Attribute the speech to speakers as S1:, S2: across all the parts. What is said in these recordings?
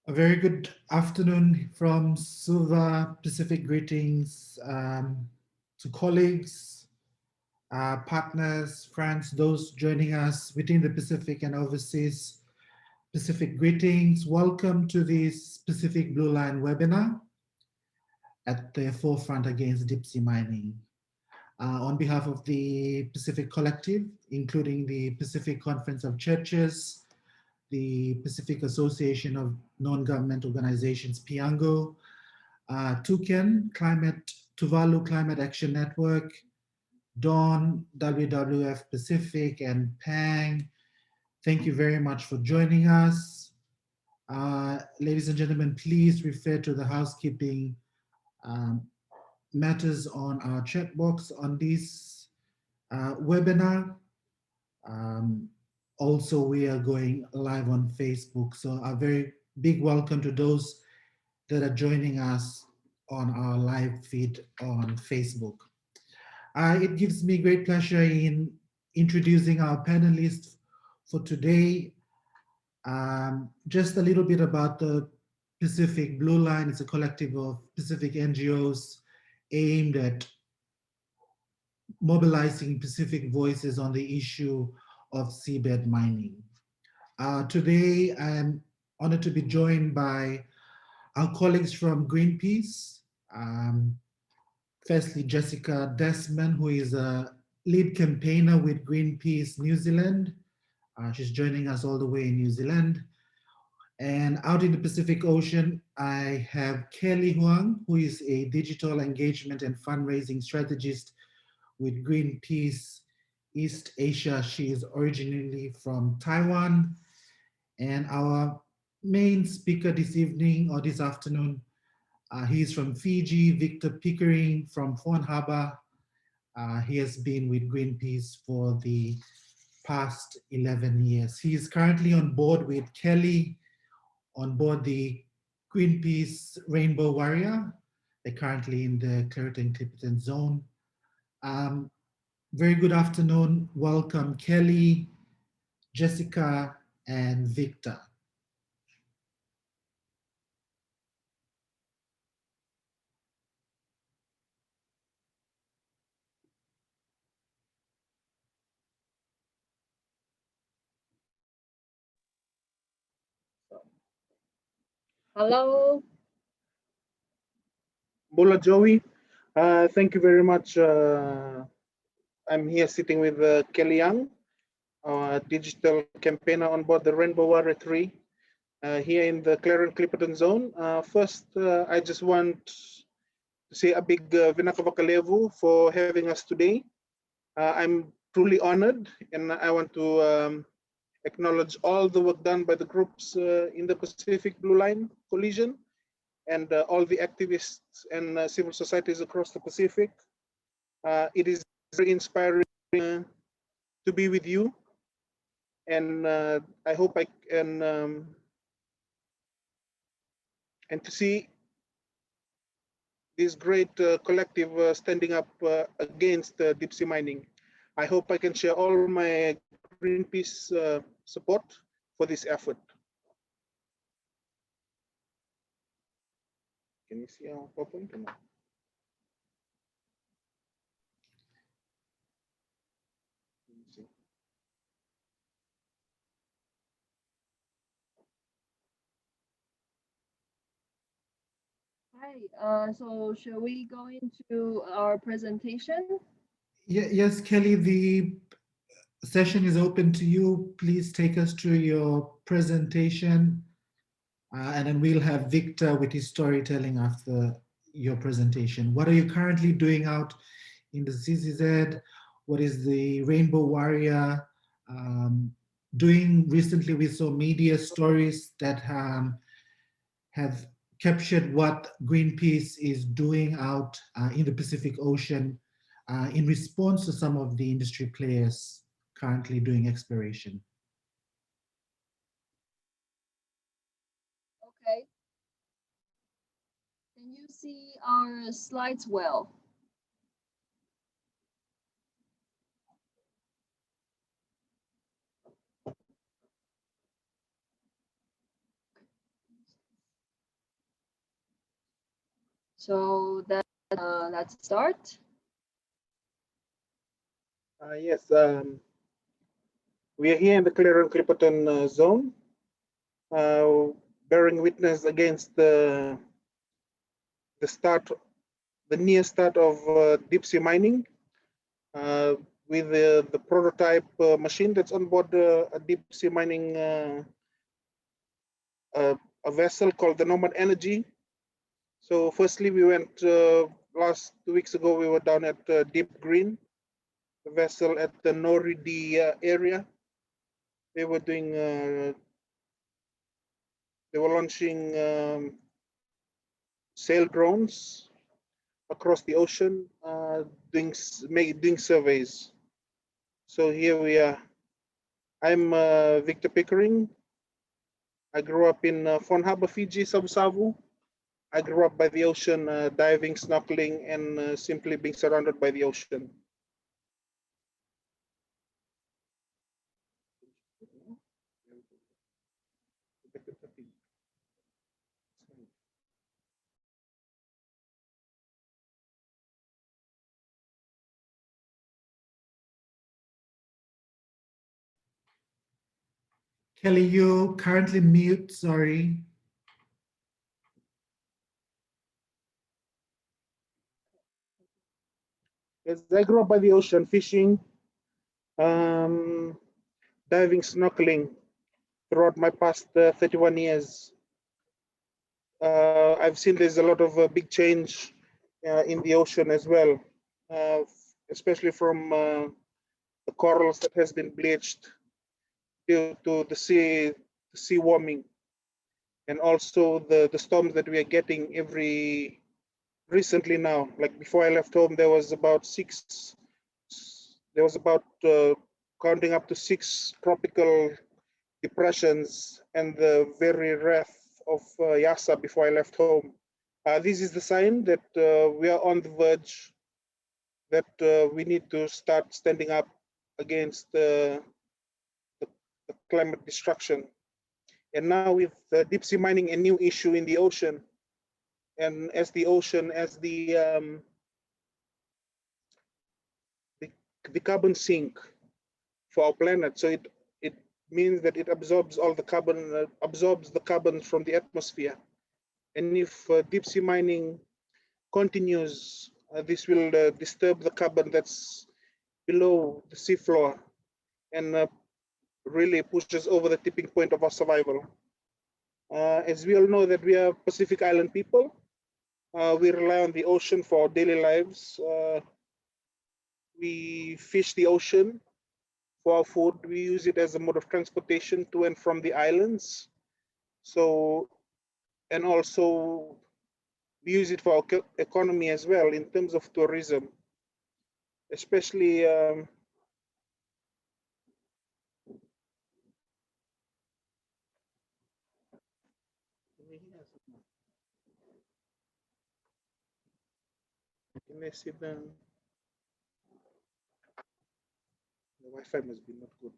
S1: A very good afternoon from Suva. Pacific greetings to colleagues, partners, friends, those joining us within the Pacific and overseas. Pacific greetings. Welcome to this Pacific Blue Line webinar at the forefront against deep sea mining. On behalf of the Pacific Collective, including the Pacific Conference of Churches, the Pacific Association of Non-Government Organizations, PIANGO, Tuvalu Climate Action Network, Dawn, WWF Pacific, and PANG. Thank you very much for joining us. Ladies and gentlemen, please refer to the housekeeping um, matters on our chat box on this webinar. Um, Also, we are going live on Facebook. So a very big welcome to those that are joining us on our live feed on Facebook. It gives me great pleasure in introducing our panelists for today. Just a little bit about the Pacific Blue Line. It's a collective of Pacific NGOs aimed at mobilizing Pacific voices on the issue of seabed mining. Today, I'm honored to be joined by our colleagues from Greenpeace. Um, Firstly, Jessica Desmond, who is a lead campaigner with Greenpeace New Zealand. She's joining us all the way in New Zealand. And out in the Pacific Ocean, I have Kelly Huang, who is a digital engagement and fundraising strategist with Greenpeace East Asia. She is originally from Taiwan. And our main speaker this evening or this afternoon, he's from Fiji, Victor Pickering from Fawn Harbor. He has been with Greenpeace for the past 11 years. He is currently on board with Kelly on board the Greenpeace Rainbow Warrior. They're currently in the Clarion Clipperton Zone. Very good afternoon. Welcome, Kelly, Jessica, and Victor.
S2: Hello.
S3: Bola Joey, thank you very much. I'm here sitting with Kelly Young, digital campaigner on board the Rainbow Warrior 3 here in the Clarion Clipperton Zone. First, I just want to say a big Vinakavakalevu for having us today. I'm truly honored, and I want to acknowledge all the work done by the groups in the Pacific Blue Line Coalition and all the activists and civil societies across the Pacific. It is very inspiring to be with you, and I hope I can and to see this great collective standing up against deep sea mining. I hope I can share all my Greenpeace support for this effort. Can you see our PowerPoint or not?
S2: Hi. So shall we go into our presentation?
S1: Yes, Kelly, the session is open to you. Please take us through your presentation, and then we'll have Victor with his storytelling after your presentation. What are you currently doing out in the CCZ? What is the Rainbow Warrior doing? Recently, we saw media stories that have captured what Greenpeace is doing out in the Pacific Ocean in response to some of the industry players currently doing exploration.
S2: Okay. Can you see our slides well? So let's start.
S3: Yes, we are here in the Clarion Clipperton Zone, bearing witness against the near start of deep sea mining with the prototype machine that's on board a deep sea mining a vessel called the Nomad Energy. So firstly, we went last 2 weeks ago. We were down at Deep Green, the vessel at the Noridi area. They were doing. They were launching sail drones across the ocean, doing surveys. So here we are. I'm Victor Pickering. I grew up in Fon Harbor, Fiji, Savu. I grew up by the ocean, diving, snorkeling, and simply being surrounded by the ocean.
S1: Kelly, you currently mute, sorry.
S3: Yes, I grew up by the ocean, fishing, um, diving, snorkeling throughout my past 31 years. I've seen there's a lot of big change in the ocean as well, especially from the corals that has been bleached due to the sea warming, and also the storms that we are getting recently now. Like before I left home, there was about counting up to 6 tropical depressions and the very wrath of Yasa before I left home. This is the sign that we are on the verge, that we need to start standing up against the climate destruction. And now with deep sea mining, a new issue in the ocean, and as the carbon sink for our planet, so it means that it absorbs all the carbon, absorbs the carbon from the atmosphere. And if deep sea mining continues, this will disturb the carbon that's below the seafloor and really pushes over the tipping point of our survival. As we all know that we are Pacific Island people, we rely on the ocean for our daily lives. We fish the ocean for our food. We use it as a mode of transportation to and from the islands. So, and also we use it for our economy as well in terms of tourism, especially can I see the Wi-Fi must be not good.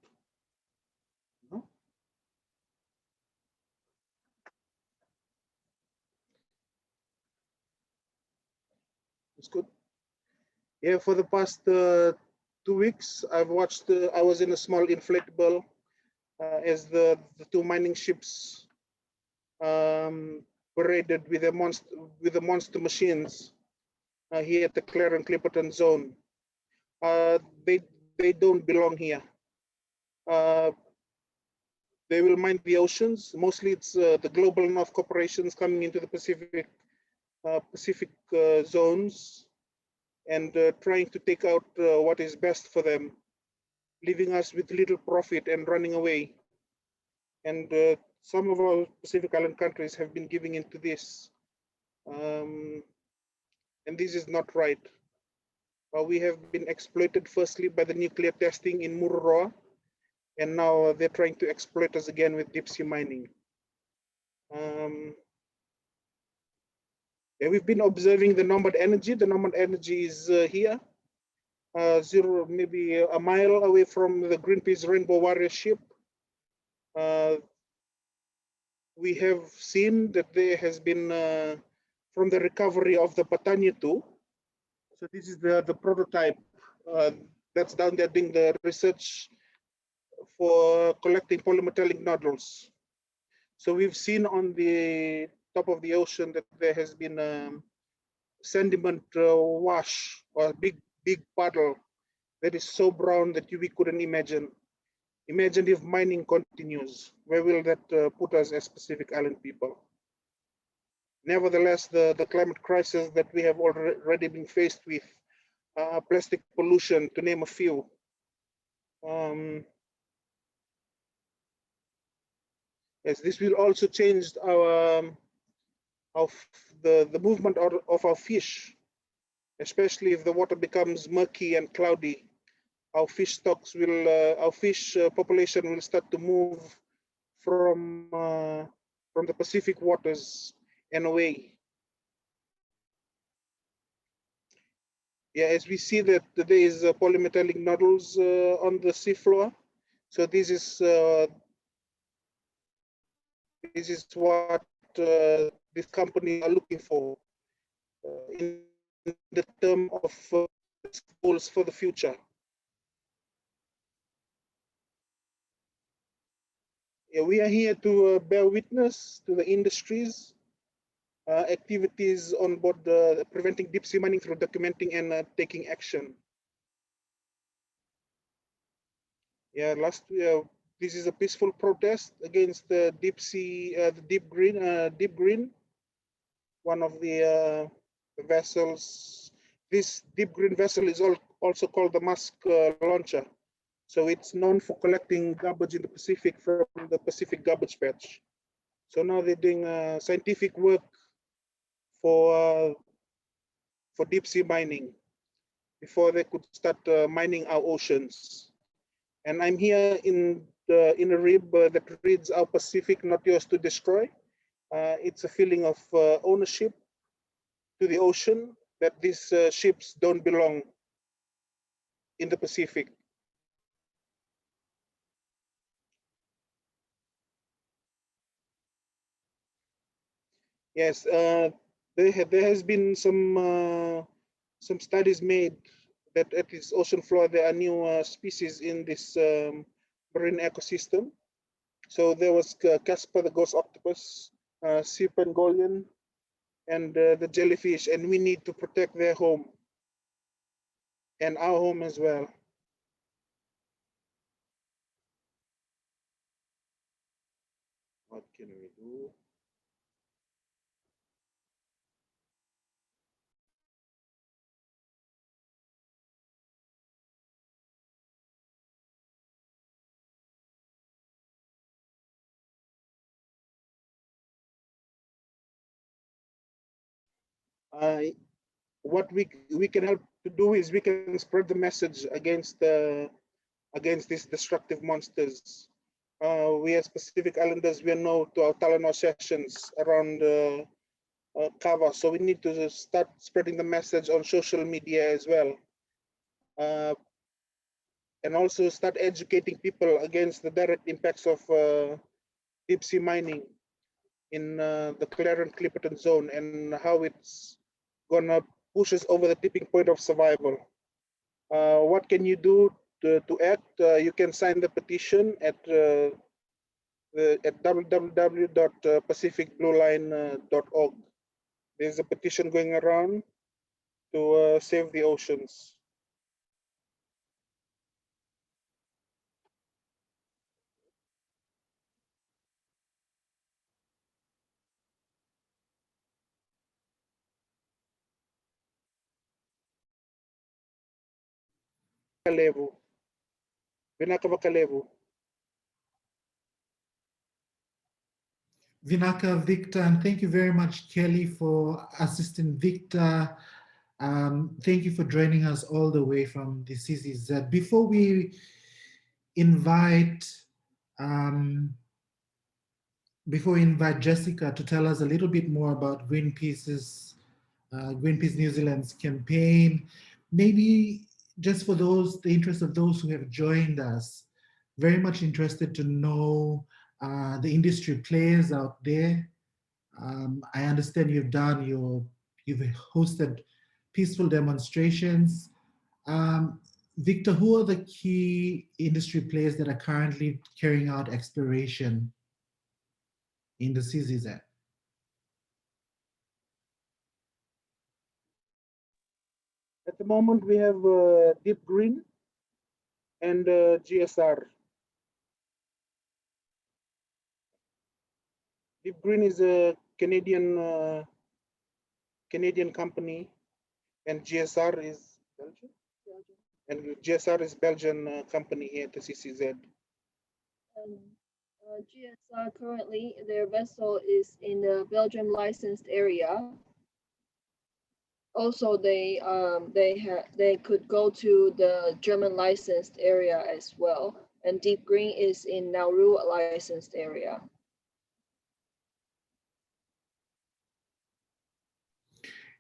S3: No? It's good. Yeah, for the past 2 weeks, I've watched. I was in a small inflatable as the 2 mining ships paraded with the monster machines here at the Clarion Clipperton Zone. They don't belong here. They will mine the oceans. Mostly, it's the global North corporations coming into the Pacific zones and trying to take out what is best for them, leaving us with little profit and running away. And some of our Pacific Island countries have been giving into this. And this is not right. We have been exploited firstly by the nuclear testing in Mururoa, and now they're trying to exploit us again with deep sea mining. Yeah, we've been observing the Nomad Energy. The Nomad Energy is here, maybe a mile away from the Greenpeace Rainbow Warrior ship. We have seen that there has been from the recovery of the Patania 2. So this is the prototype that's down there doing the research for collecting polymetallic nodules. So we've seen on the top of the ocean that there has been sediment wash, or a big puddle that is so brown that we couldn't imagine. Imagine if mining continues. Where will that put us as Pacific Island people? Nevertheless, the climate crisis that we have already been faced with, plastic pollution, to name a few. Yes, this will also change the movement of our fish, especially if the water becomes murky and cloudy. Our fish stocks will, our fish population will start to move from the Pacific waters and away. Yeah, as we see that there is polymetallic nodules on the seafloor. So this is what these companies are looking for in the term of goals for the future. Yeah, we are here to bear witness to the industries activities on board preventing deep sea mining through documenting and taking action. Yeah, last year, this is a peaceful protest against the deep sea, the deep green, one of the vessels. This deep green vessel is also called the Musk launcher. So it's known for collecting garbage in the Pacific from the Pacific garbage patch. So now they're doing scientific work for deep sea mining before they could start mining our oceans. And I'm here in a rib that reads "Our Pacific, not yours to destroy." It's a feeling of ownership to the ocean, that these ships don't belong in the Pacific. Yes, there has been some studies made that at its ocean floor there are new species in this marine ecosystem. So there was Casper the ghost octopus, sea pangolin, and the jellyfish, and we need to protect their home and our home as well. What can we do? What we can help to do is we can spread the message against these destructive monsters. We as Pacific Islanders, we are known to our Talanoa sessions around Kava, so we need to start spreading the message on social media as well, and also start educating people against the direct impacts of deep sea mining in the Clarion Clipperton Zone and how it's gonna push us over the tipping point of survival. What can you do to act? You can sign the petition at www.pacificblueline.org. There's a petition going around to save the oceans. Kalevu. Vinaka Kalevu.
S1: Vinaka, Victor, and thank you very much, Kelly, for assisting Victor. Thank you for joining us all the way from the CCZ. Before we invite Jessica to tell us a little bit more about Greenpeace New Zealand's campaign, maybe just for the interest of those who have joined us, very much interested to know the industry players out there, I understand you've hosted peaceful demonstrations. Victor, who are the key industry players that are currently carrying out exploration in the CZZ?
S3: At the moment, we have Deep Green and GSR. Deep Green is a Canadian company, and GSR is Belgian. And GSR is Belgian company here at the CCZ.
S2: GSR currently, their vessel is in the Belgium licensed area. Also, they could go to the German licensed area as well. And Deep Green is in Nauru licensed area.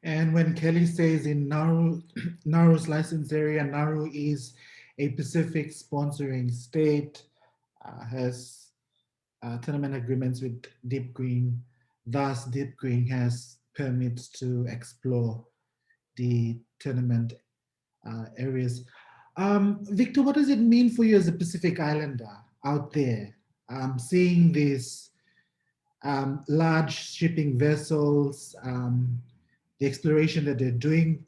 S1: And when Kelly says in Nauru's licensed area, Nauru is a Pacific sponsoring state, has tournament agreements with Deep Green. Thus, Deep Green has permits to explore the tournament areas. Victor, what does it mean for you as a Pacific Islander out there, seeing these large shipping vessels, the exploration that they're doing?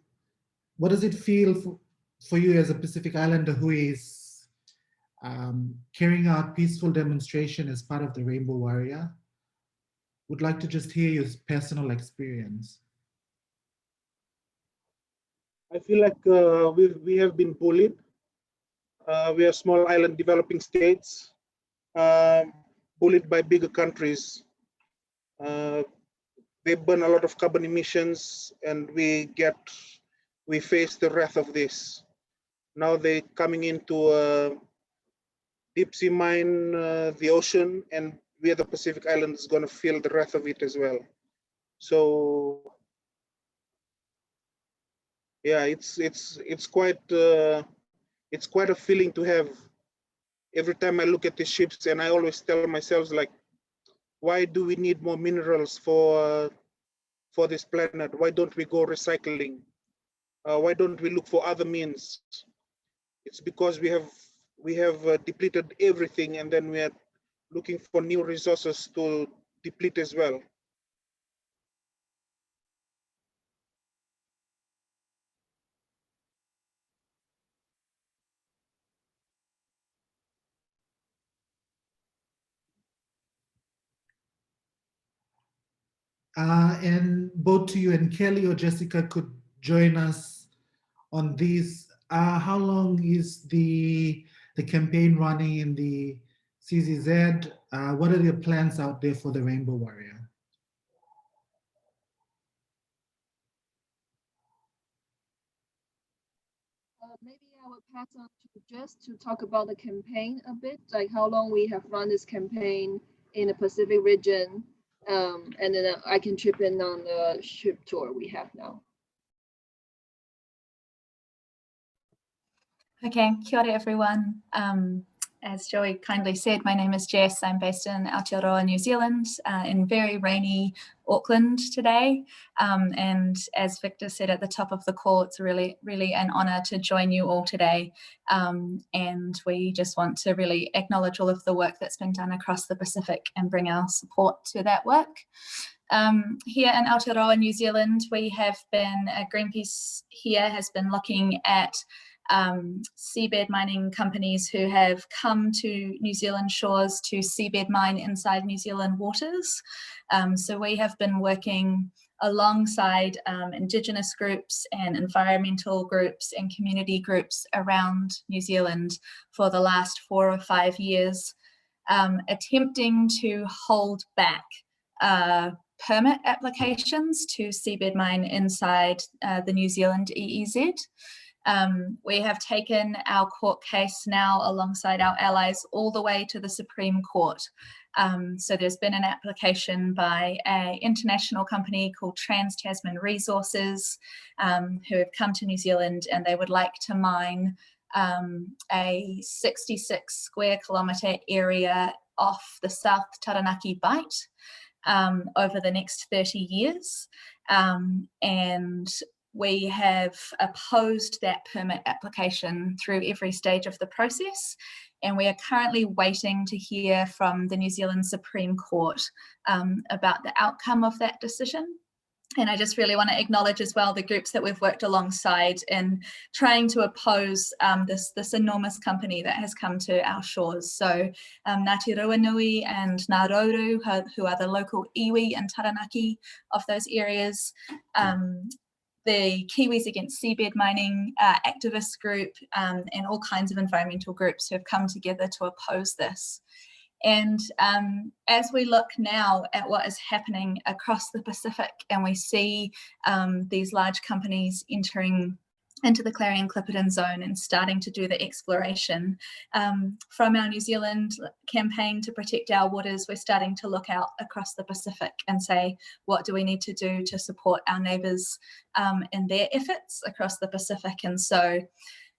S1: What does it feel for you as a Pacific Islander who is carrying out peaceful demonstration as part of the Rainbow Warrior? Would like to just hear your personal experience.
S3: I feel like we have been bullied. We are small island developing states, bullied by bigger countries. They burn a lot of carbon emissions, and we face the wrath of this. Now they're coming into deep sea mine, the ocean, and we, the Pacific Islands, going to feel the wrath of it as well. So yeah, it's quite a feeling to have. Every time I look at the ships, and I always tell myself, like, why do we need more minerals for this planet? Why don't we go recycling? Why don't we look for other means? It's because we have depleted everything, and then we are looking for new resources to deplete as well.
S1: And both to you and Kelly or Jessica could join us on these. How long is the campaign running in the CZZ? What are your plans out there for the Rainbow Warrior?
S2: Maybe I will pass on to Jess to talk about the campaign a bit, like how long we have run this campaign in the Pacific region, and then I can chip in on the ship tour we have now.
S4: Okay, kia ora everyone. As Joey kindly said, my name is Jess. I'm based in Aotearoa, New Zealand, in very rainy Auckland today. And as Victor said at the top of the call, it's really an honour to join you all today. And we just want to really acknowledge all of the work that's been done across the Pacific and bring our support to that work. Here in Aotearoa, New Zealand, we have been, Greenpeace here has been looking at seabed mining companies who have come to New Zealand shores to seabed mine inside New Zealand waters. So we have been working alongside Indigenous groups and environmental groups and community groups around New Zealand for the last 4 or 5 years, attempting to hold back permit applications to seabed mine inside the New Zealand EEZ. We have taken our court case now alongside our allies all the way to the Supreme Court. So there's been an application by an international company called Trans-Tasman Resources who have come to New Zealand, and they would like to mine a 66 square kilometre area off the South Taranaki Bight. over the next 30 years. And we have opposed that permit application through every stage of the process. And we are currently waiting to hear from the New Zealand Supreme Court about the outcome of that decision. And I just really want to acknowledge as well the groups that we've worked alongside in trying to oppose this enormous company that has come to our shores. So Ngāti Ruanui and Ngāroru, who are the local iwi and taranaki of those areas, the Kiwis Against Seabed Mining activist group, and all kinds of environmental groups who have come together to oppose this. And as we look now at what is happening across the Pacific, and we see these large companies entering into the Clarion Clipperton Zone and starting to do the exploration, from our New Zealand campaign to protect our waters, we're starting to look out across the Pacific and say, what do we need to do to support our neighbours in their efforts across the Pacific? And so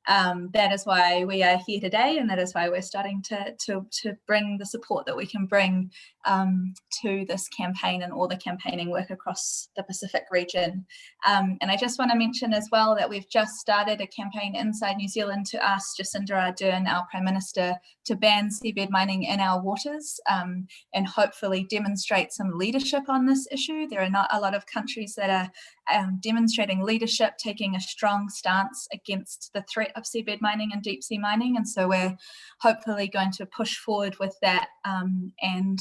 S4: that is why we are here today, and that is why we're starting to bring the support that we can bring to this campaign and all the campaigning work across the Pacific region. And I just want to mention as well that we've just started a campaign inside New Zealand to ask Jacinda Ardern, our Prime Minister, to ban seabed mining in our waters and hopefully demonstrate some leadership on this issue. There are not a lot of countries that are demonstrating leadership, taking a strong stance against the threat of seabed mining and deep sea mining. And so we're hopefully going to push forward with that and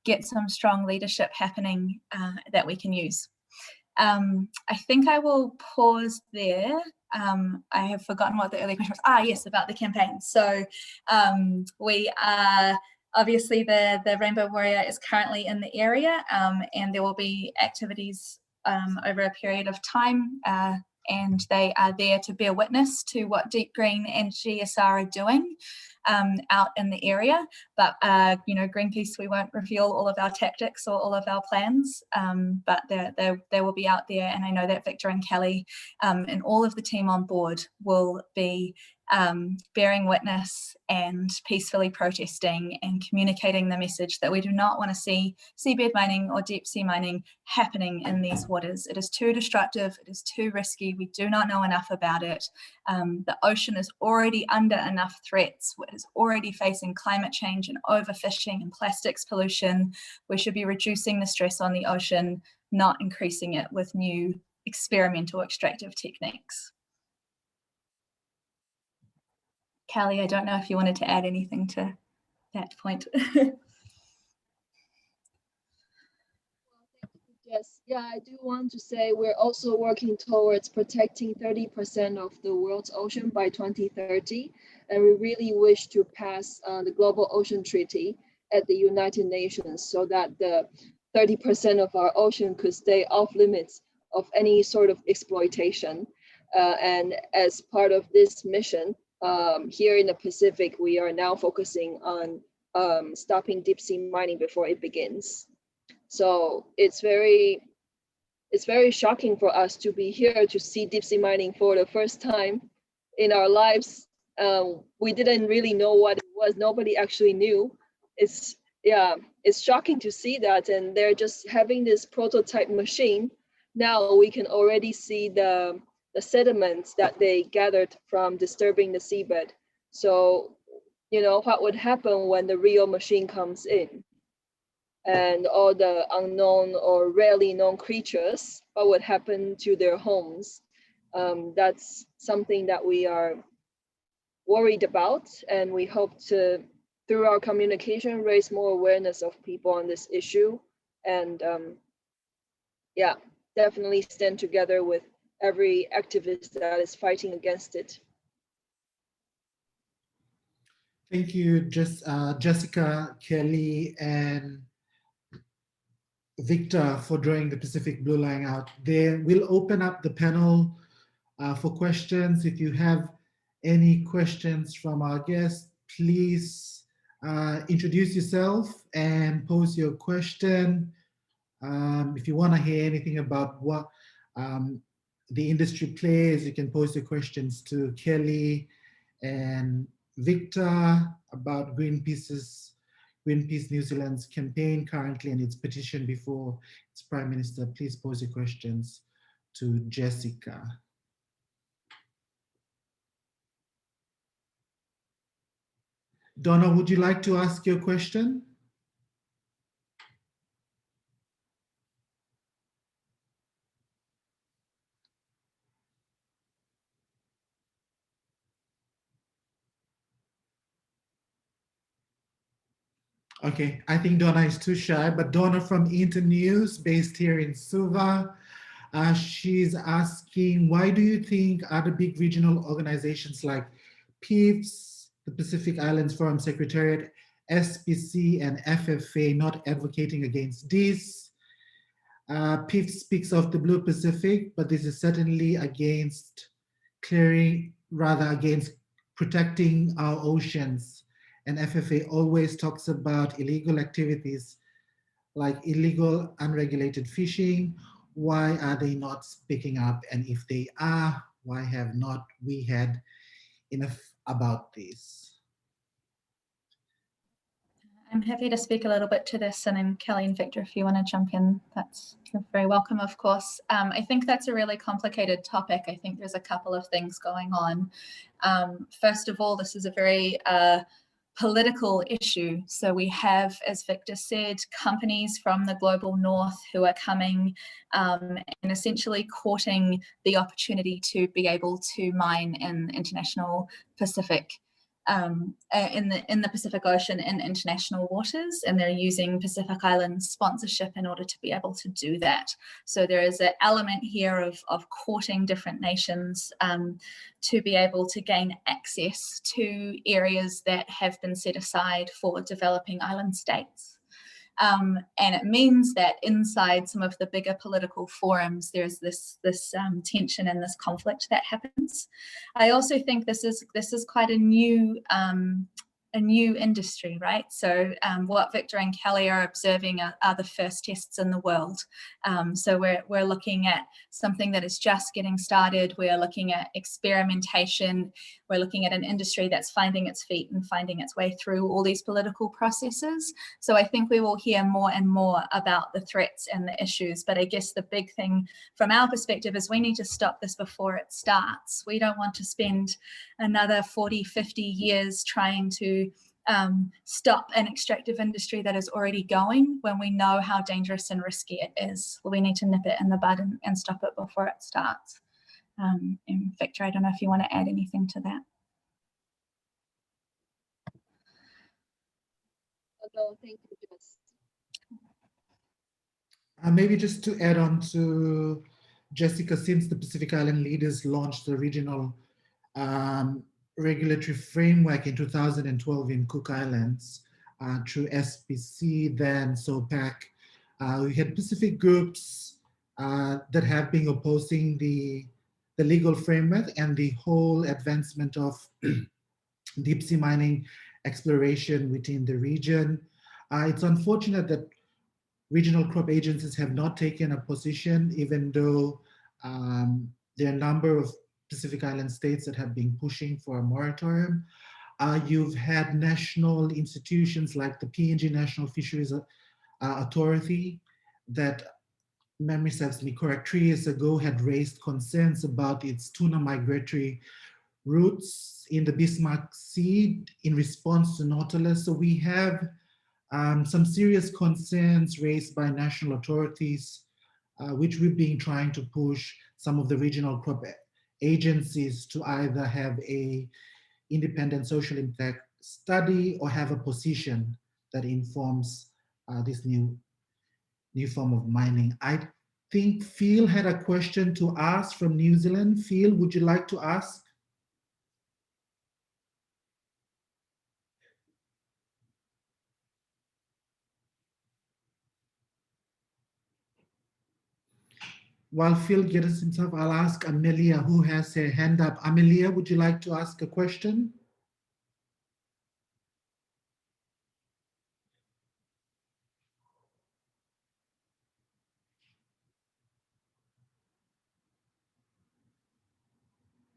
S4: get some strong leadership happening that we can use. I think I will pause there. I have forgotten what the earlier question was. Yes, about the campaign. So we are, obviously the Rainbow Warrior is currently in the area, and there will be activities over a period of time, and they are there to bear witness to what Deep Green and GSR are doing out in the area. But Greenpeace, we won't reveal all of our tactics or all of our plans, but they will be out there, and I know that Victor and Kelly and all of the team on board will be bearing witness and peacefully protesting and communicating the message that we do not want to see seabed mining or deep sea mining happening in these waters. It is too destructive, it is too risky, we do not know enough about it. The ocean is already under enough threats, it is already facing climate change and overfishing and plastics pollution. We should be reducing the stress on the ocean, not increasing it with new experimental extractive techniques. Callie, I don't know if you wanted to add anything to that point.
S2: Yes, yeah, I do want to say we're also working towards protecting 30% of the world's ocean by 2030. And we really wish to pass the Global Ocean Treaty at the United Nations so that the 30% of our ocean could stay off limits of any sort of exploitation. And as part of this mission, here in the Pacific, we are now focusing on stopping deep sea mining before it begins. So it's very shocking for us to be here to see deep sea mining for the first time in our lives. We didn't really know what it was. Nobody actually knew. It's shocking to see that, and they're just having this prototype machine. Now we can already see the sediments that they gathered from disturbing the seabed. So, what would happen when the real machine comes in? And all the unknown or rarely known creatures, what would happen to their homes? That's something that we are worried about, and we hope to, through our communication, raise more awareness of people on this issue, and definitely stand together with every activist that is fighting against it.
S1: Thank you, Jessica, Kelly, and Victor for drawing the Pacific Blue Line out. There, we'll open up the panel for questions. If you have any questions from our guests, please introduce yourself and pose your question. If you want to hear anything about what the industry plays, you can pose your questions to Kelly and Victor about Greenpeace's Greenpeace New Zealand's campaign currently and its petition before its Prime Minister. Please pose your questions to Jessica. Donna, would you like to ask your question? Okay, I think Donna is too shy, but Donna from Internews, based here in Suva, she's asking, why do you think other big regional organizations like PIFS, the Pacific Islands Forum Secretariat, SPC, and FFA not advocating against this? PIFS speaks of the Blue Pacific, but this is certainly against against protecting our oceans. And FFA always talks about illegal activities like illegal unregulated fishing. Why are they not speaking up? And if they are, why have not we had enough about this?
S4: I'm happy to speak a little bit to this, and then Kelly and Victor, if you want to jump in, you're very welcome, of course. I think that's a really complicated topic. I think there's a couple of things going on. First of all, this is a very political issue. So we have, as Victor said, companies from the global north who are coming and essentially courting the opportunity to be able to mine in international Pacific, in the Pacific Ocean in international waters, and they're using Pacific Islands sponsorship in order to be able to do that. So there is an element here of courting different nations to be able to gain access to areas that have been set aside for developing island states. And it means that inside some of the bigger political forums, there's this tension and this conflict that happens. I also think this is quite a new industry, right? So what Victor and Kelly are observing are the first tests in the world. So we're looking at something that is just getting started. We're looking at experimentation. We're looking at an industry that's finding its feet and finding its way through all these political processes. So I think we will hear more and more about the threats and the issues. But I guess the big thing from our perspective is we need to stop this before it starts. We don't want to spend another 40, 50 years trying to stop an extractive industry that is already going when we know how dangerous and risky it is. We need to nip it in the bud and stop it before it starts. And Victor, I don't know if you want to add anything to that.
S2: No, thank you, Jess.
S1: Maybe just to add on to Jessica, since the Pacific Island leaders launched the regional regulatory framework in 2012 in Cook Islands through SPC, then SOPAC, we had Pacific groups that have been opposing the legal framework and the whole advancement of deep sea mining exploration within the region. It's unfortunate that regional crop agencies have not taken a position, even though there are a number of Pacific Island states that have been pushing for a moratorium. You've had national institutions like the PNG National Fisheries Authority that, memory serves me correct, 3 years ago had raised concerns about its tuna migratory routes in the Bismarck Sea in response to Nautilus. So we have some serious concerns raised by national authorities, which we've been trying to push some of the regional crop agencies to either have a independent social impact study or have a position that informs this new form of mining. I think Phil had a question to ask from New Zealand. Phil, would you like to ask? While Phil gets himself, I'll ask Amelia, who has her hand up. Amelia, would you like to ask a question?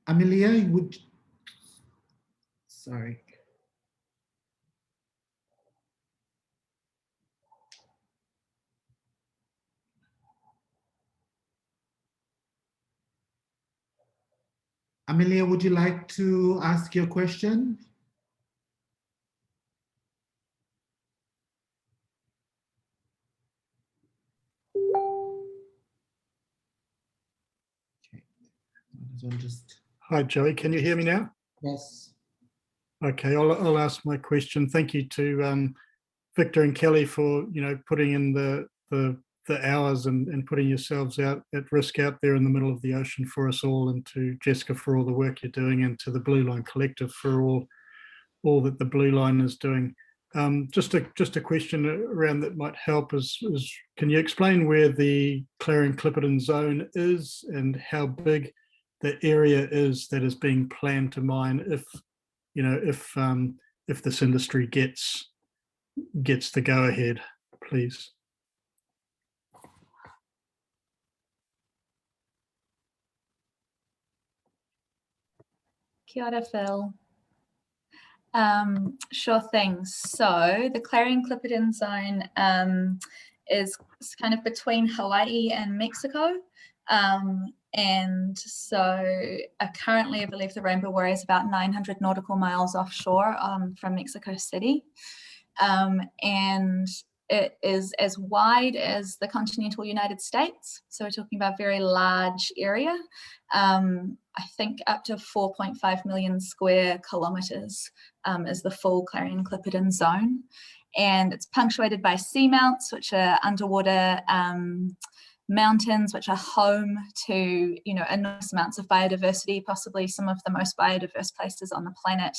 S1: Amelia, you would, sorry. Amelia, would you like to ask your question? Okay. I'll just,
S5: Hi, Joey. Can you hear me now?
S1: yes.
S5: Okay, I'll ask my question. Thank you to Victor and Kelly for putting in the hours and putting yourselves out at risk out there in the middle of the ocean for us all, and to Jessica for all the work you're doing, and to the Blue Line Collective for all that the Blue Line is doing. Just a question around that might help is can you explain where the Clarion Clipperton Zone is and how big the area is that is being planned to mine if this industry gets the go ahead, please?
S4: Kia ora, Phil. Sure thing. So the Clarion Clipperton Zone is kind of between Hawaii and Mexico. And so currently I believe the Rainbow Warrior is about 900 nautical miles offshore from Mexico City. And it is as wide as the continental United States. So we're talking about a very large area. I think up to 4.5 million square kilometers is the full Clarion Clipperton Zone. And it's punctuated by seamounts, which are underwater mountains, which are home to enormous amounts of biodiversity, possibly some of the most biodiverse places on the planet.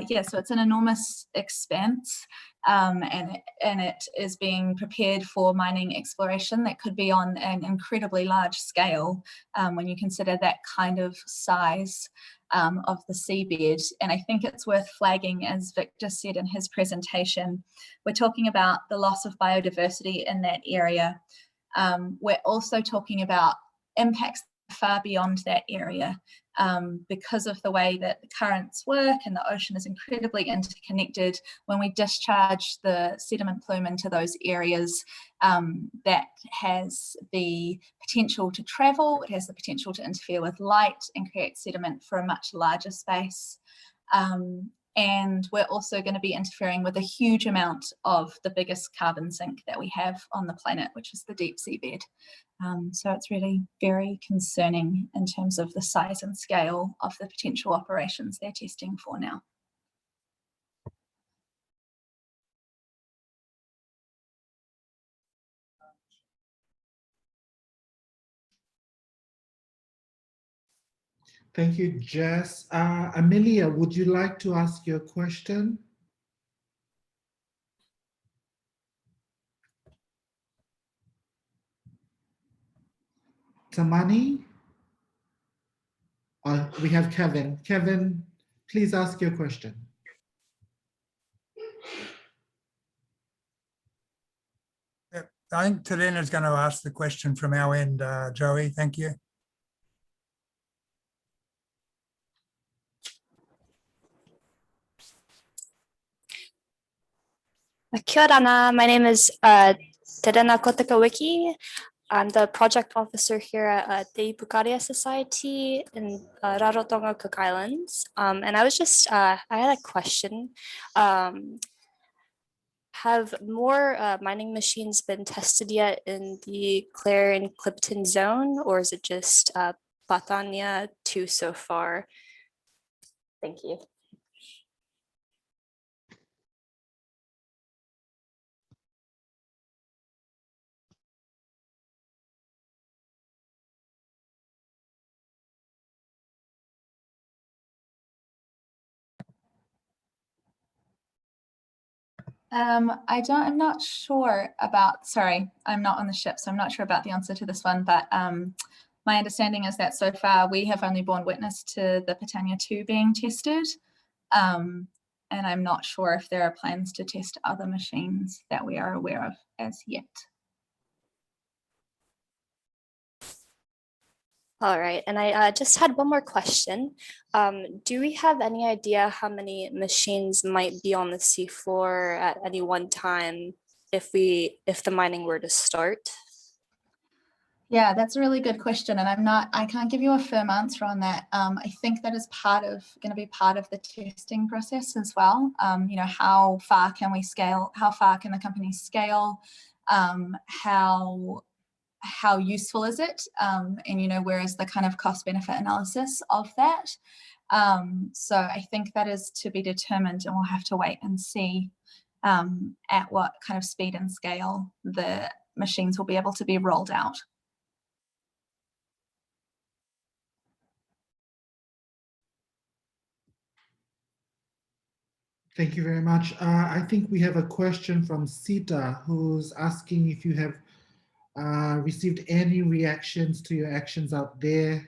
S4: Yeah, so it's an enormous expanse, and it is being prepared for mining exploration that could be on an incredibly large scale when you consider that kind of size of the seabed. And I think it's worth flagging, as Victor said in his presentation, we're talking about the loss of biodiversity in that area. We're also talking about impacts far beyond that area. Because of the way that the currents work and the ocean is incredibly interconnected, when we discharge the sediment plume into those areas, that has the potential to travel, it has the potential to interfere with light and create sediment for a much larger space. And we're also going to be interfering with a huge amount of the biggest carbon sink that we have on the planet, which is the deep seabed. So it's really very concerning in terms of the size and scale of the potential operations they're testing for now.
S1: Thank you, Jess. Amelia, would you like to ask your question? Tamani? We have Kevin. Kevin, please ask your question.
S6: I think Terena's going to ask the question from our end, Joey. Thank you.
S7: Kia ora, my name is Terena Kotakawiki. I'm the project officer here at the Pukaria Society in Rarotonga, Cook Islands. And I was just, I had a question. Have more mining machines been tested yet in the Clarion Clipperton Zone, or is it just Patania 2 so far? Thank you.
S4: I'm not sure about, sorry, I'm not on the ship, so I'm not sure about the answer to this one, but my understanding is that so far we have only borne witness to the Patania 2 being tested. And I'm not sure if there are plans to test other machines that we are aware of as yet.
S7: All right, and I just had one more question. Do we have any idea how many machines might be on the seafloor at any one time if the mining were to start?
S4: Yeah, that's a really good question, and I can't give you a firm answer on that. I think that is going to be part of the testing process as well. You know, how far can we scale? How far can the company scale? How useful is it? And you know, where is the kind of cost benefit analysis of that? So I think that is to be determined, and we'll have to wait and see at what kind of speed and scale the machines will be able to be rolled out.
S1: Thank you very much. I think we have a question from Sita, who's asking if you have received any reactions to your actions out there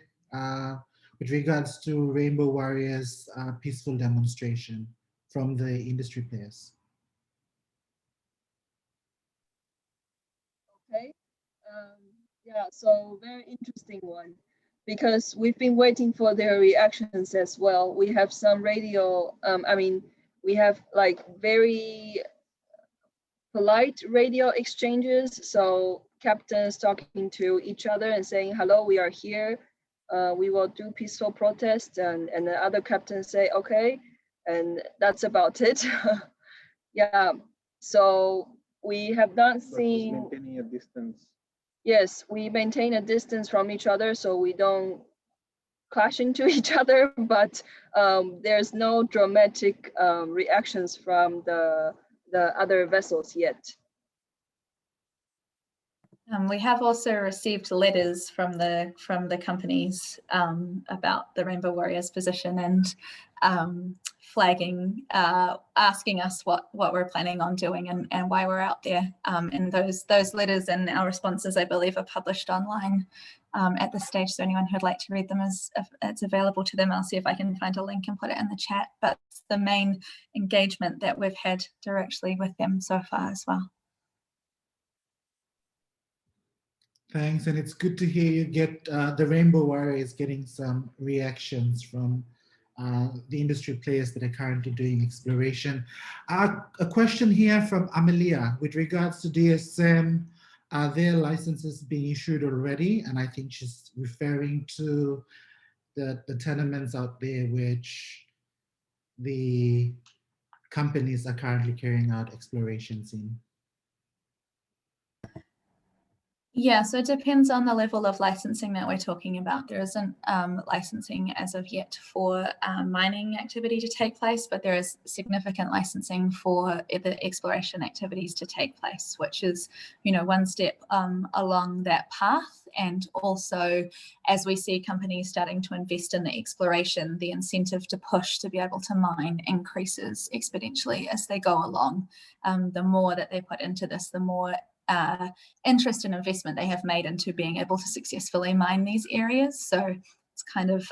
S1: with regards to Rainbow Warriors peaceful demonstration from the industry players.
S2: Okay. Yeah, so very interesting one, because we've been waiting for their reactions as well. We have some radio, we have like very polite radio exchanges. So captains talking to each other and saying, hello, we are here. We will do peaceful protest. And the other captains say, okay. And that's about it. Yeah, so we have not seen.
S3: Maintaining a distance.
S2: Yes, we maintain a distance from each other so we don't clash into each other, but there's no dramatic reactions from the other vessels yet.
S4: We have also received letters from the companies about the Rainbow Warriors position and flagging, asking us what we're planning on doing and why we're out there. And those letters and our responses, I believe, are published online at this stage. So anyone who'd like to read them, it's available to them. I'll see if I can find a link and put it in the chat. But it's the main engagement that we've had directly with them so far as well.
S1: Thanks, and it's good to hear you get the Rainbow Warriors getting some reactions from the industry players that are currently doing exploration. A question here from Amelia with regards to DSM. Are their licenses being issued already? And I think she's referring to the tenements out there which the companies are currently carrying out explorations in.
S4: Yeah, so it depends on the level of licensing that we're talking about. There isn't licensing as of yet for mining activity to take place, but there is significant licensing for the exploration activities to take place, which is, you know, one step along that path. And also, as we see companies starting to invest in the exploration, the incentive to push to be able to mine increases exponentially as they go along. The more that they put into this, the more interest and investment they have made into being able to successfully mine these areas. So it's kind of,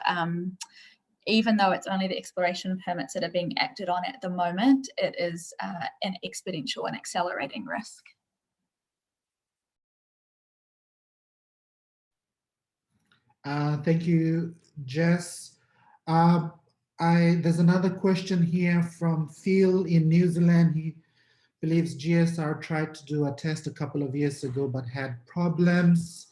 S4: even though it's only the exploration permits that are being acted on at the moment, it is an exponential and accelerating risk.
S1: Thank you, Jess. There's another question here from Phil in New Zealand. He believes GSR tried to do a test a couple of years ago but had problems.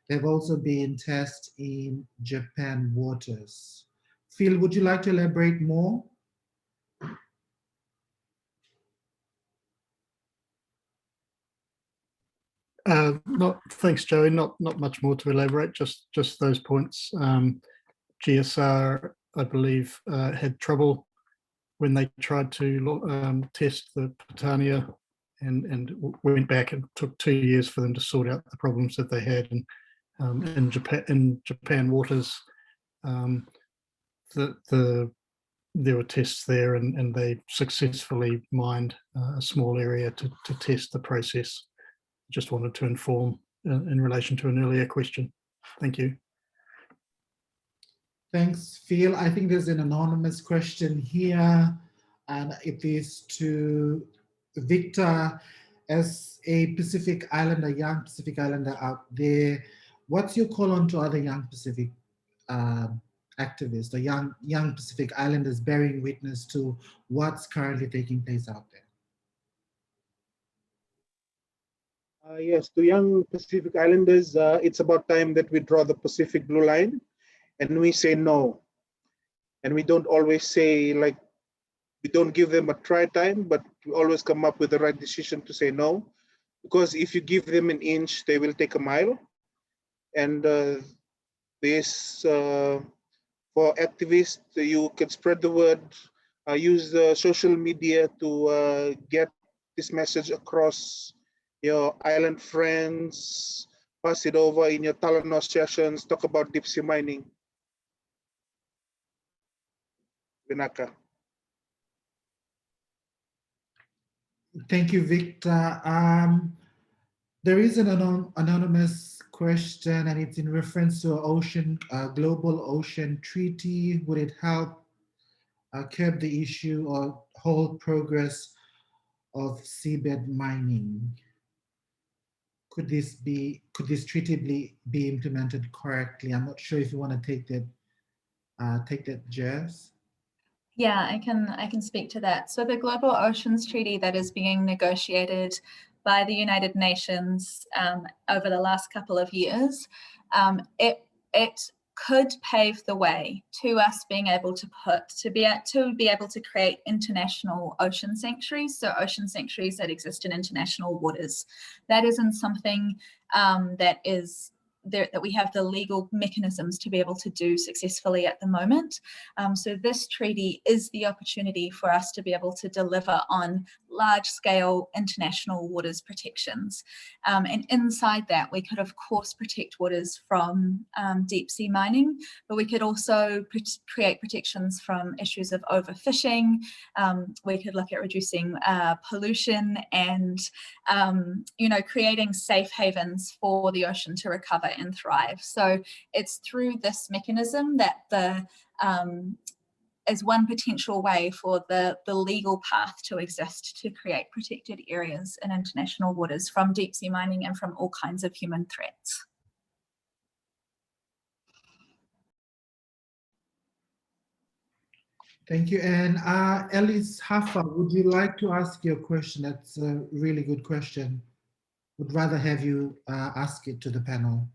S1: They've also been tested in Japan waters. Phil, would you like to elaborate more?
S5: Thanks, Joey. Not much more to elaborate. Just those points. GSR, I believe, had trouble when they tried to test the Britannia, and went back and took 2 years for them to sort out the problems that they had. And in Japan waters, there were tests there, and they successfully mined a small area to test the process. Just wanted to inform in relation to an earlier question. Thank you.
S1: Thanks, Phil. I think there's an anonymous question here, and it is to Victor. As a Pacific Islander, young Pacific Islander out there, what's your call on to other young Pacific activists or young Pacific Islanders bearing witness to what's currently taking place out there?
S3: Yes, to young Pacific Islanders, it's about time that we draw the Pacific Blue Line and we say no. And we don't always say, like, we don't give them a try time, but we always come up with the right decision to say no. Because if you give them an inch, they will take a mile. And this, for activists, you can spread the word, use the social media to get this message across your island friends, pass it over in your Talano sessions, talk about deep sea mining. Vinaka.
S1: Thank you, Victor. There is an anonymous question, and it's in reference to global ocean treaty. Would it help curb the issue or hold progress of seabed mining? Could this treaty be implemented correctly? I'm not sure if you want to take that, Jess.
S4: Yeah, I can speak to that. So the Global Oceans Treaty that is being negotiated by the United Nations over the last couple of years, it could pave the way to us being able to be able to create international ocean sanctuaries, so ocean sanctuaries that exist in international waters. That isn't something that we have the legal mechanisms to be able to do successfully at the moment. So this treaty is the opportunity for us to be able to deliver on large-scale international waters protections. And inside that, we could of course protect waters from deep sea mining, but we could also create protections from issues of overfishing. We could look at reducing pollution and creating safe havens for the ocean to recover and thrive. So it's through this mechanism that is one potential way for the legal path to exist to create protected areas in international waters from deep sea mining and from all kinds of human threats.
S1: Thank you. And Elise Haffa, would you like to ask your question? That's a really good question. Would rather have you ask it to the panel.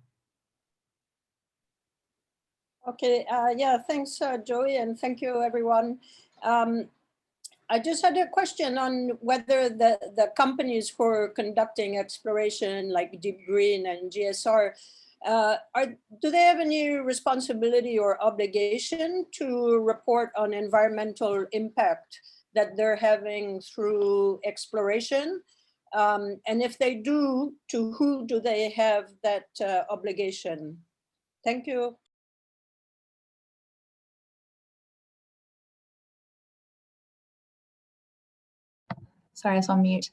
S8: Okay, yeah, thanks, Joey, and thank you, everyone. I just had a question on whether the companies who are conducting exploration like Deep Green and GSR, do they have any responsibility or obligation to report on environmental impact that they're having through exploration? And if they do, to who do they have that obligation? Thank you.
S4: Sorry, I was on mute.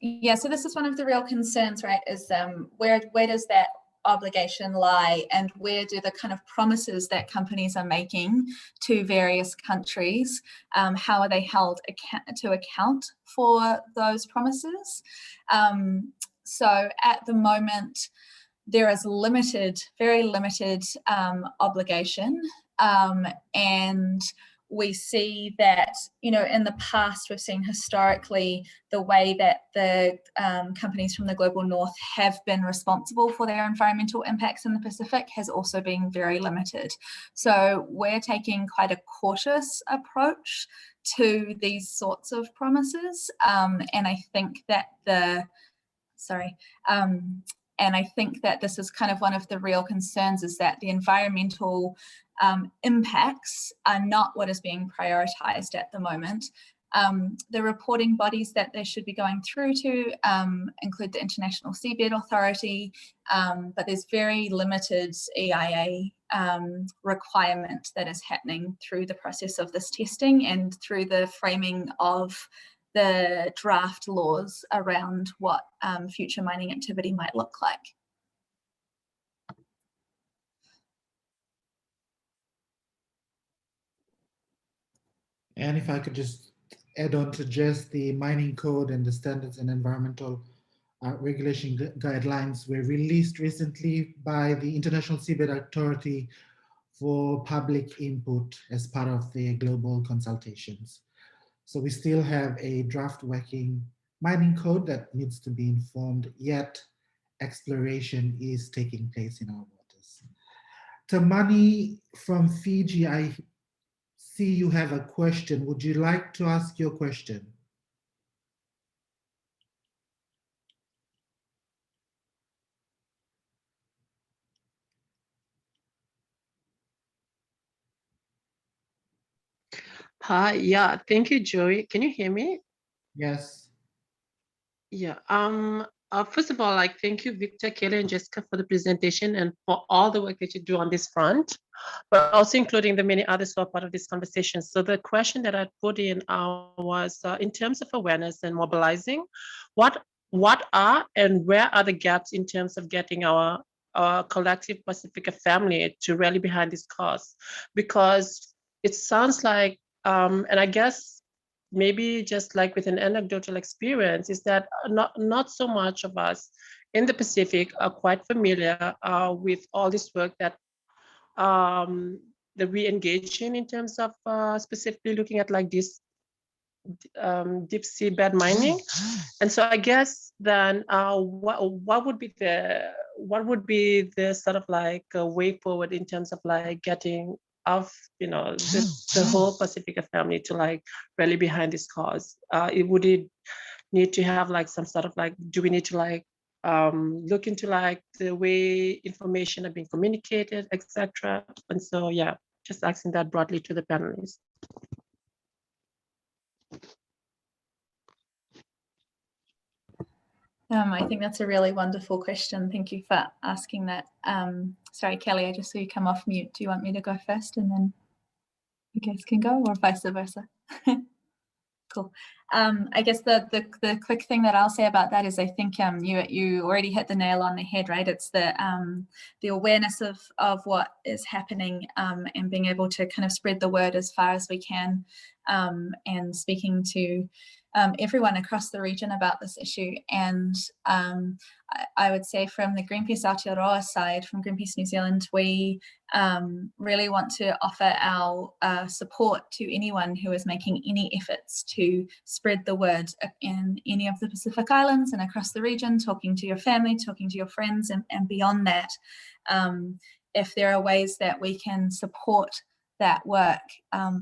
S4: Yeah, so this is one of the real concerns, right, is where does that obligation lie, and where do the kind of promises that companies are making to various countries, how are they held to account for those promises? So at the moment, there is very limited obligation, and we see that, in the past, we've seen historically the way that the companies from the global north have been responsible for their environmental impacts in the Pacific has also been very limited. So we're taking quite a cautious approach to these sorts of promises. And I think that and I think that this is kind of one of the real concerns, is that the environmental impacts are not what is being prioritized at the moment. The reporting bodies that they should be going through to include the International Seabed Authority, but there's very limited EIA requirement that is happening through the process of this testing and through the framing of the draft laws around what future mining activity might look like.
S1: And if I could just add on to just the mining code and the standards and environmental regulation guidelines were released recently by the International Seabed Authority for public input as part of the global consultations. So we still have a draft working mining code that needs to be informed, yet exploration is taking place in our waters. Tamani from Fiji, I see you have a question. Would you like to ask your question?
S9: Hi, yeah, thank you, Joey. Can you hear me?
S1: Yes.
S9: Yeah. First of all, like, thank you, Victor, Kelly, and Jessica for the presentation and for all the work that you do on this front, but also including the many others who are part of this conversation. So the question that I put in was, in terms of awareness and mobilizing, what are and where are the gaps in terms of getting our collective Pacifica family to rally behind this cause? Because it sounds like, and I guess maybe just like with an anecdotal experience, is that not so much of us in the Pacific are quite familiar with all this work that we engage in terms of specifically looking at like this deep sea bed mining. And so I guess then what would be the sort of like a way forward in terms of like getting of the whole Pacifica family to like rally behind this cause? Would it need to have like some sort of like, do we need to like look into like the way information are being communicated, etc.? And so yeah, just asking that broadly to the panelists.
S4: I think that's a really wonderful question. Thank you for asking that. Sorry, Kelly, I just saw you come off mute. Do you want me to go first and then you guys can go, or vice versa? Cool. I guess the quick thing that I'll say about that is I think you already hit the nail on the head, right? It's the awareness of what is happening and being able to kind of spread the word as far as we can, and speaking to everyone across the region about this issue. And I would say from the Greenpeace Aotearoa side, from Greenpeace New Zealand, we really want to offer our support to anyone who is making any efforts to spread the word in any of the Pacific Islands and across the region, talking to your family, talking to your friends, and beyond that. If there are ways that we can support that work,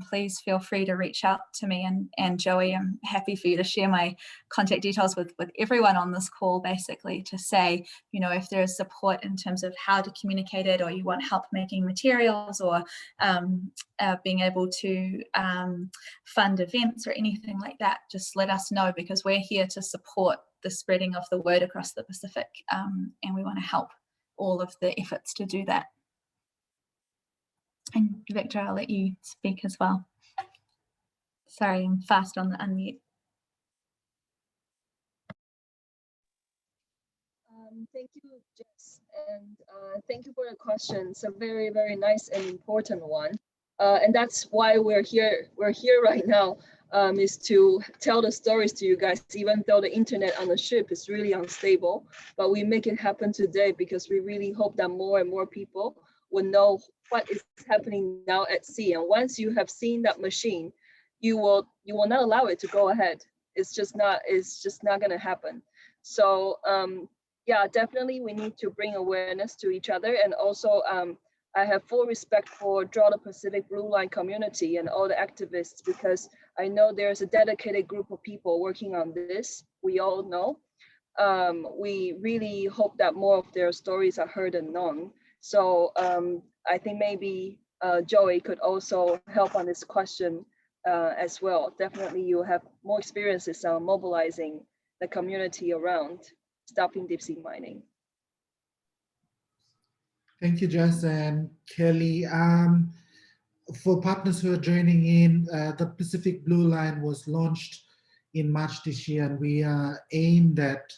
S4: please feel free to reach out to me and Joey. I'm happy for you to share my contact details with everyone on this call, basically to say, if there is support in terms of how to communicate it, or you want help making materials, or being able to fund events or anything like that, just let us know, because we're here to support the spreading of the word across the Pacific, and we want to help all of the efforts to do that. And Victor, I'll let you speak as well. Sorry, I'm fast on the unmute.
S2: Thank you, Jess, and thank you for the question. It's a very, very nice and important one, and that's why we're here. We're here right now, is to tell the stories to you guys. Even though the internet on the ship is really unstable, but we make it happen today because we really hope that more and more people will know what is happening now at sea. And once you have seen that machine, you will not allow it to go ahead. It's just not going to happen. So yeah, definitely we need to bring awareness to each other. And also I have full respect for Draw the Pacific Blue Line community and all the activists, because I know there's a dedicated group of people working on this. We all know. We really hope that more of their stories are heard and known. So I think maybe Joey could also help on this question as well. Definitely you have more experiences on mobilizing the community around stopping deep sea mining.
S1: Thank you, Jess and Kelly. For partners who are joining in, the Pacific Blue Line was launched in March this year, and we are aimed at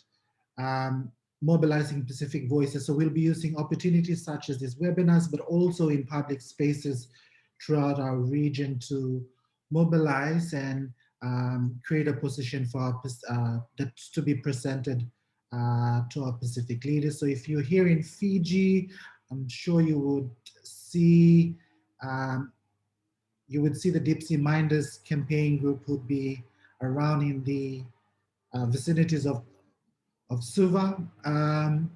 S1: mobilizing Pacific voices. So we'll be using opportunities such as these webinars, but also in public spaces throughout our region to mobilize and create a position for that's to be presented to our Pacific leaders. So if you're here in Fiji, I'm sure you would see the Deep Sea Minders campaign group would be around in the vicinities of Suva.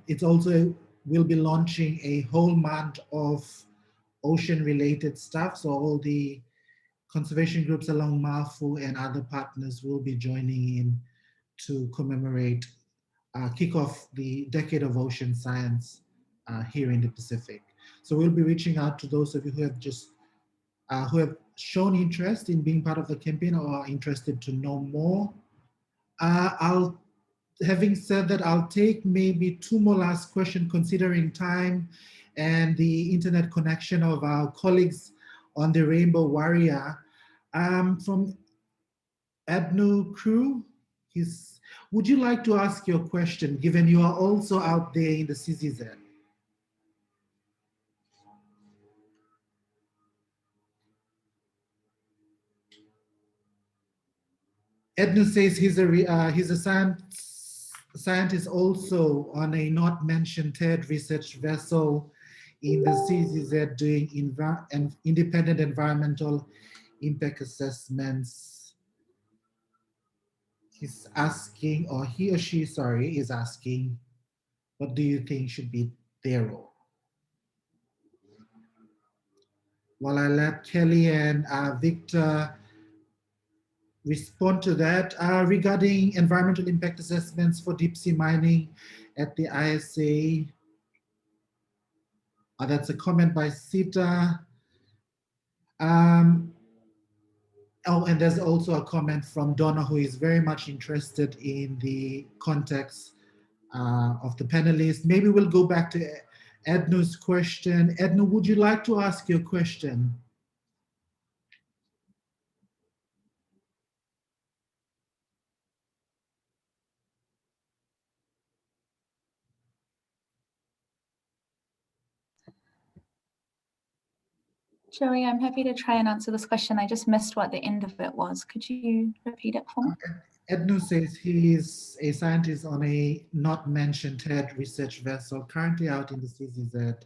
S1: It also will be launching a whole month of ocean-related stuff. So all the conservation groups along Mafu and other partners will be joining in to commemorate, kick off the Decade of Ocean Science here in the Pacific. So we'll be reaching out to those of you who have shown interest in being part of the campaign or are interested to know more. Having said that, I'll take maybe 2 more last questions considering time and the internet connection of our colleagues on the Rainbow Warrior. From Adnu Crew, would you like to ask your question, given you are also out there in the CCZ? Edna says he's a scientist also on a not mentioned third research vessel in the CCZ doing independent environmental impact assessments. He's asking, or he or she, sorry, is asking, what do you think should be their role? While I let Kelly and Victor respond to that. Regarding environmental impact assessments for deep sea mining at the ISA, that's a comment by Sita. Oh, and there's also a comment from Donna, who is very much interested in the context of the panelists. Maybe we'll go back to Ednu's question. Ednu, would you like to ask your question?
S4: Joey, I'm happy to try and answer this question. I just missed what the end of it was. Could you repeat it for me?
S1: Ednu says he is a scientist on a not mentioned third research vessel currently out in the CCZ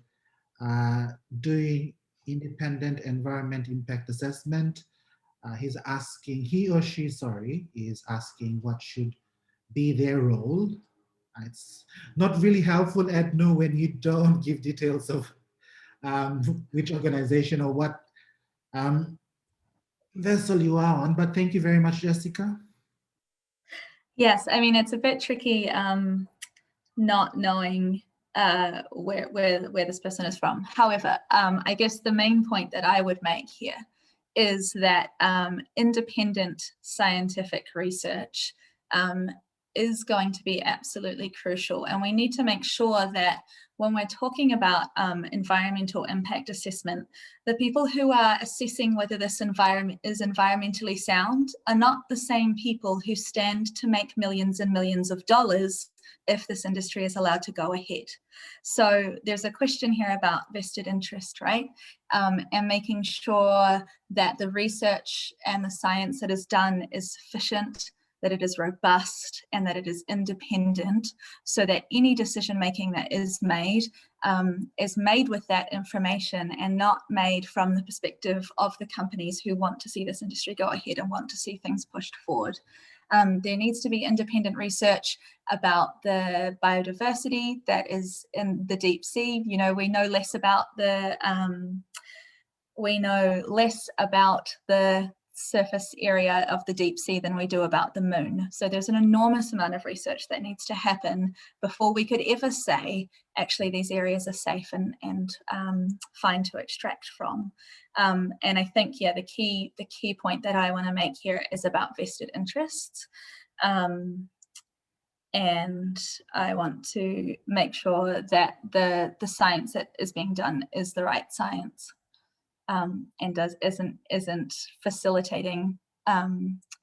S1: doing independent environment impact assessment. He's asking, he or she, sorry, is asking what should be their role. It's not really helpful, Ednu, when you don't give details of which organization or what vessel you are on, but thank you very much, Jessica.
S4: Yes, I mean, it's a bit tricky not knowing where this person is from. However, I guess the main point that I would make here is that independent scientific research is going to be absolutely crucial. And we need to make sure that when we're talking about environmental impact assessment, the people who are assessing whether this environment is environmentally sound are not the same people who stand to make millions and millions of dollars if this industry is allowed to go ahead. So there's a question here about vested interest, right? And making sure that the research and the science that is done is sufficient, that it is robust, and that it is independent, so that any decision making that is made with that information and not made from the perspective of the companies who want to see this industry go ahead and want to see things pushed forward. There needs to be independent research about the biodiversity that is in the deep sea. You know, we know less about the surface area of the deep sea than we do about the moon. So there's an enormous amount of research that needs to happen before we could ever say, actually, these areas are safe and fine to extract from. And I think, yeah, the key point that I want to make here is about vested interests. And I want to make sure that the science that is being done is the right science. And isn't facilitating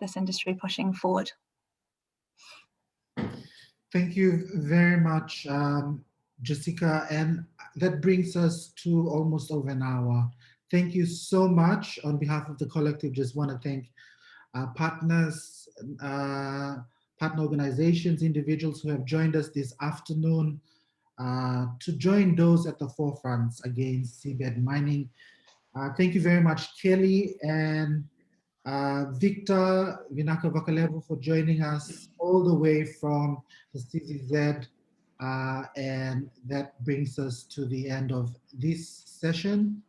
S4: this industry pushing forward.
S1: Thank you very much, Jessica. And that brings us to almost over an hour. Thank you so much. On behalf of the collective, just want to thank partners, partner organizations, individuals who have joined us this afternoon to join those at the forefronts against seabed mining. Thank you very much, Kelly and Victor Vinaka Vakalevu for joining us all the way from the CZZ. And that brings us to the end of this session.